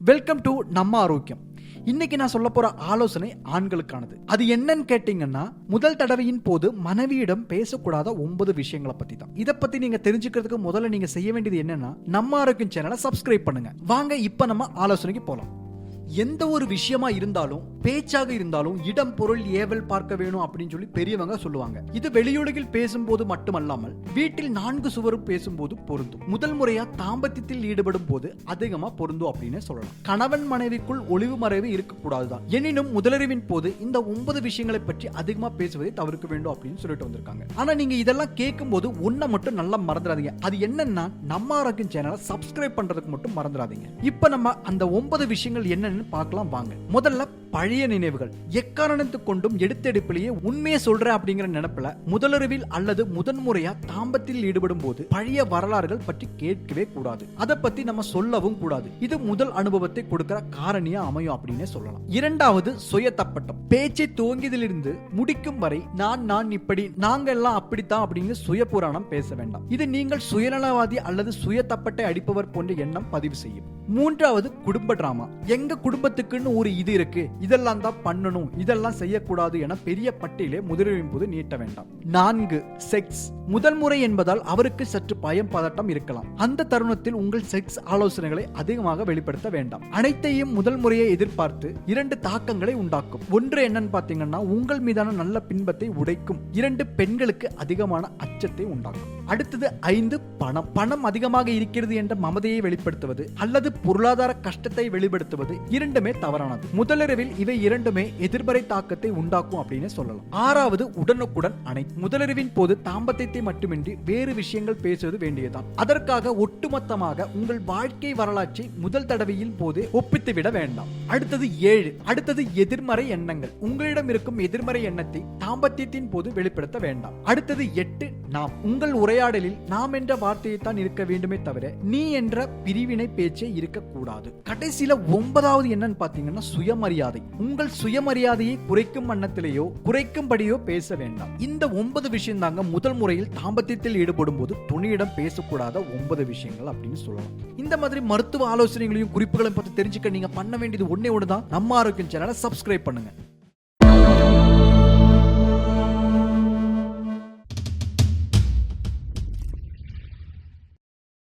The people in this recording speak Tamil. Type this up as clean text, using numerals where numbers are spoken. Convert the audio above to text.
வெல்கம் டு நம்ம ஆரோக்கியம். இன்னைக்கு நான் சொல்ல போற ஆலோசனை ஆண்களுக்கானது. அது என்னன்னு கேட்டீங்கன்னா, முதல் தடவையின் போது மனைவியிடம் பேசக்கூடாத 9 விஷயங்களை பத்தி தான். இதை பத்தி நீங்க தெரிஞ்சுக்கிறதுக்கு முதல்ல நீங்க செய்ய வேண்டியது என்னன்னா, நம்ம ஆரோக்கியம் சேனலை சப்ஸ்கிரைப் பண்ணுங்க. வாங்க இப்ப நம்ம ஆலோசனைக்கு போலாம். எந்த ஒரு விஷயமா இருந்தாலும், பேச்சாக இருந்தாலும் இடம் பொருள் ஏவல் பார்க்க வேணும் அப்படின்னு சொல்லி பெரியவங்க சொல்லுவாங்க. இது வெளியுலகில் பேசும்போது மட்டுமல்லாமல் வீட்டில் 4 சுவரும் பேசும்போது பொருந்தும். முதல் முறையா தாம்பத்தியத்தில் ஈடுபடும் போது அதிகமா பொருந்தும் அப்படின்னு சொல்லலாம். கணவன் மனைவிக்குள் ஒளிவு மறைவு இருக்கக்கூடாதுதான். எனினும் முதலறிவின் போது இந்த 9 விஷயங்களை பற்றி அதிகமா பேசுவதை தவிர்க்க வேண்டும் அப்படின்னு சொல்லிட்டு வந்திருக்காங்க. ஆனா நீங்க இதெல்லாம் கேட்கும் போது ஒன்ன மட்டும் நல்லா மறந்துடாதீங்க. அது என்னன்னா, நம்ம ஆரோக்கியம் சேனலை சப்ஸ்கிரைப் பண்றதுக்கு மட்டும் மறந்துடாதீங்க. இப்ப நம்ம அந்த 9 விஷயங்கள் என்னன்னு பார்க்கலாம் வாங்க. முதல்ல பழைய நினைவுகள். எக்காரணத்துக்கு கொண்டும் எடுத்தெடுப்பிலேயே உண்மையை சொல்றேன் அப்படிங்கிற நினைப்புல முதலறிவில் அல்லது முதன்முறையா தாம்பத்தில் ஈடுபடும் போது பழைய வரலாறுகள் பற்றி கேட்கவே கூடாது. அதை பத்தி நம்ம சொல்லவும் கூடாது. இது முதல் அனுபவத்தை கொடுக்கிற காரணியா அமையும் அப்படின்னு சொல்லலாம். இரண்டாவது, சுய தப்பட்டம். பேச்சை துவங்கியதிலிருந்து முடிக்கும் வரை நான் இப்படி, நாங்க எல்லாம் அப்படித்தான் அப்படின்னு சுய புராணம் பேச வேண்டாம். இது நீங்கள் சுயநலவாதி அல்லது சுய தப்பட்டை அடிப்பவர் போன்ற எண்ணம் பதிவு செய்யும். மூன்றாவது, குடும்ப டிராமா. எங்க குடும்பத்துக்குன்னு ஒரு இது இருக்கு, இதெல்லாம் தான் பண்ணணும், இதெல்லாம் செய்யக்கூடாது என பெரிய பட்டியலே முதலின் போது நீட்ட வேண்டாம். 4, செக்ஸ். முதல் முறை என்பதால் அவருக்கு சற்று பயம் பதட்டம் இருக்கலாம். அந்த தருணத்தில் உங்கள் செக்ஸ் ஆலோசனைகளை அதிகமாக வெளிப்படுத்த வேண்டாம். அனைத்தையும் முதல் முறையை எதிர்பார்த்து 2 தாக்கங்களை உண்டாக்கும். ஒன்று என்னன்னு பாத்தீங்கன்னா, உங்கள் மீதான நல்ல பின்பத்தை உடைக்கும். 2, பெண்களுக்கு அதிகமான அச்சத்தை உண்டாக்கும். அடுத்தது 5, பணம். பணம் அதிகமாக இருக்கிறது என்ற மமதையை வெளிப்படுத்துவது அல்லது பொருளாதார கஷ்டத்தை வெளிப்படுத்துவது இரண்டுமே தவறானது. முதலிரவில் இவை இரண்டுமே எதிர்மறை தாக்கத்தை உண்டாக்கும் அப்படின்னு சொல்லலாம். 6வது, உடனுக்குடன் அணைப்பு. முதலிரவின் போது தாம்பத்தியத்தை மட்டுமின்றி வேறு விஷயங்கள் பேசுவது வேண்டியதான். அதற்காக ஒட்டுமொத்தமாக உங்கள் வாழ்க்கை வரலாற்றை முதல் தடவையில் போது ஒப்பித்து விட வேண்டாம். அடுத்தது 7. அடுத்தது எதிர்மறை எண்ணங்கள். உங்களிடம் இருக்கும் எதிர்மறை எண்ணத்தை தாம்பத்தியத்தின் போது வெளிப்படுத்த வேண்டாம். அடுத்தது 8, நாம். உங்கள் உரையாடலில் நாம் என்ற வார்த்தையை தான் இருக்க வேண்டுமே தவிர நீ என்ற பிரிவினை பேச்சே இருக்கக்கூடாது. கடைசியில 9வது என்னன்னு பாத்தீங்கன்னா, சுயமரியாதை. உங்கள் சுயமரியாதையை குறைக்கும் வண்ணத்திலேயோ குறைக்கும்படியோ பேச வேண்டாம். இந்த 9 விஷயம் தாங்க முதல் முறையில் தாம்பத்தியத்தில் ஈடுபடும் போது துணியிடம் பேசக்கூடாத 9 விஷயங்கள் அப்படின்னு சொல்லலாம். இந்த மாதிரி மருத்துவ ஆலோசனைகளையும் குறிப்புகளையும் பத்தி தெரிஞ்சுக்க நீங்க பண்ண வேண்டியது ஒண்ணே ஒண்ணுதான், நம்ம ஆரோக்கியம் சேனலை சப்ஸ்கிரைப் பண்ணுங்க.